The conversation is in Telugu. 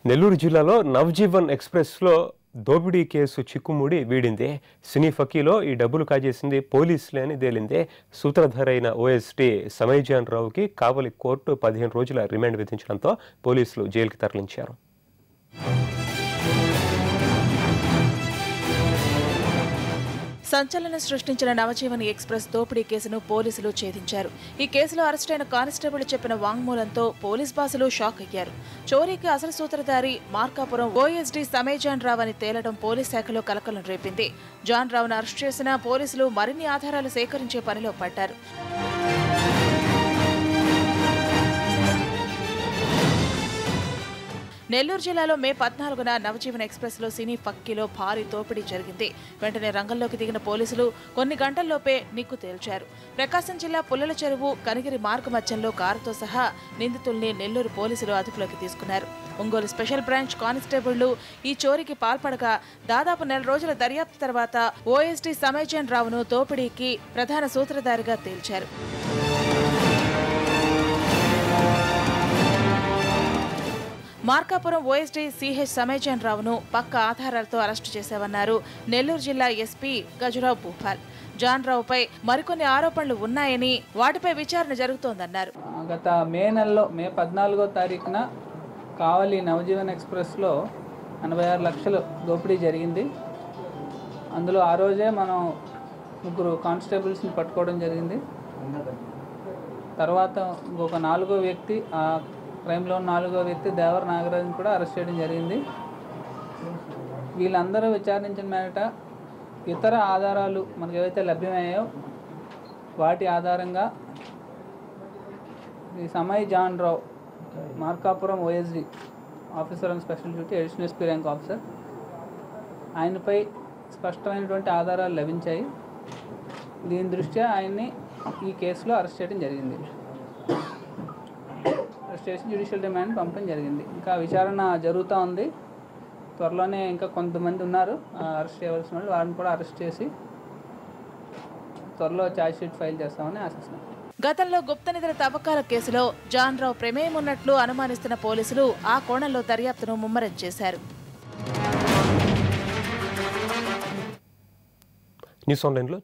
నెల్లూరు జిల్లాలో నవజీవన్ ఎక్స్‌ప్రెస్‌లో దోపిడీ కేసు చిక్కుముడి వీడింది. సినీ ఫకీలో ఈ డబ్బులు కాజేసింది పోలీసులే అని తేలింది. సూత్రధారైన ఓఎస్డీ సమయ్‌జాన్ రావుకి కావలి కోర్టు 15 రోజుల రిమాండ్ విధించడంతో పోలీసులు జైలుకి తరలించారు. సంచలనం సృష్టించిన నవజీవన్ ఎక్స్‌ప్రెస్ దోపిడీ కేసును పోలీసులు ఛేదించారు. ఈ కేసులో అరెస్టైన కానిస్టేబుల్ చెప్పిన వాంగ్మూలంతో పోలీస్ బాసులు షాక్ అయ్యారు. చోరీకి అసలు సూత్రధారి మార్కాపురం ఓఎస్డీ సమయ్‌జాన్ రావు అని తేలడం పోలీస్ శాఖలో కలకలం రేపింది. జాన్ రావును అరెస్ట్ చేసిన పోలీసులు మరిన్ని ఆధారాలు సేకరించే పనిలో పడ్డారు. నెల్లూరు జిల్లాలో మే 14న నవజీవన్ ఎక్స్‌ప్రెస్‌లో సినీ ఫక్కీలో భారీ దోపిడీ జరిగింది. వెంటనే రంగంలోకి దిగిన పోలీసులు కొన్ని గంటల్లోపే నిగ్గు తేల్చారు. ప్రకాశం జిల్లా పుల్లల చెరువు కనిగిరి మార్గమధ్యంలో కారుతో సహా నిందితుల్ని నెల్లూరు పోలీసులు అదుపులోకి తీసుకున్నారు. ఒంగోలు స్పెషల్ బ్రాంచ్ కానిస్టేబుళ్లు ఈ చోరీకి పాల్పడగా దాదాపు నెల రోజుల దర్యాప్తు తర్వాత ఓఎస్డీ సమయ్‌జాన్ రావును దోపిడీకి ప్రధాన సూత్రధారిగా తేల్చారు. మార్కాపురం ఓఎస్డీ సిహెచ్ సమయ్‌జాన్ రావును పక్క ఆధారాలతో అరెస్టు చేశామన్నారు నెల్లూరు జిల్లా ఎస్పీ గజరావు భూపాల్. జాన్ రావుపై మరికొన్ని ఆరోపణలు ఉన్నాయని వాటిపై విచారణ జరుగుతోందన్నారు. గత మే 14వ తారీఖున కావలి నవజీవన్ ఎక్స్‌ప్రెస్‌లో 86 లక్షలు దోపిడీ జరిగింది. అందులో ఆ రోజే మనం 3 కానిస్టేబుల్స్ని పట్టుకోవడం జరిగింది. తర్వాత ఇంకొక 4వ వ్యక్తి క్రైమ్లో 4వ వ్యక్తి దేవర నాగరాజుని కూడా అరెస్ట్ చేయడం జరిగింది. వీళ్ళందరూ విచారించిన మేరట ఇతర ఆధారాలు మనకు ఏవైతే లభ్యమయ్యాయో వాటి ఆధారంగా ఈ సమయ్‌జాన్ Rao Markapuram OSD officer on special duty additional SP rank officer ఆయనపై స్పష్టమైనటువంటి ఆధారాలు లభించాయి. దీని దృష్ట్యా ఆయన్ని ఈ కేసులో అరెస్ట్ చేయడం జరిగింది. స్టేషన్ జ్యుడిషియల్ రిమాండ్ పంపడం జరిగింది. ఇంకా విచారణ జరుగుతూ ఉంది. త్వరలోనే ఇంకా కొంతమంది ఉన్నారు అరెస్ట్ చేయవలసిన వాళ్ళు, వారిని కూడా అరెస్ట్ చేసి త్వరలో ఛార్జ్షీట్ ఫైల్ చేస్తామని ఆశిస్తున్నాం. గతంలో గుప్త నిధుల తవ్వకాల కేసులో జాన్ రావు ప్రమేయం ఉన్నట్లు అనుమానిస్తున్న పోలీసులు ఆ కోణంలో దర్యాప్తును ముమ్మరం చేశారు. న్యూస్ ఆన్లైన్లో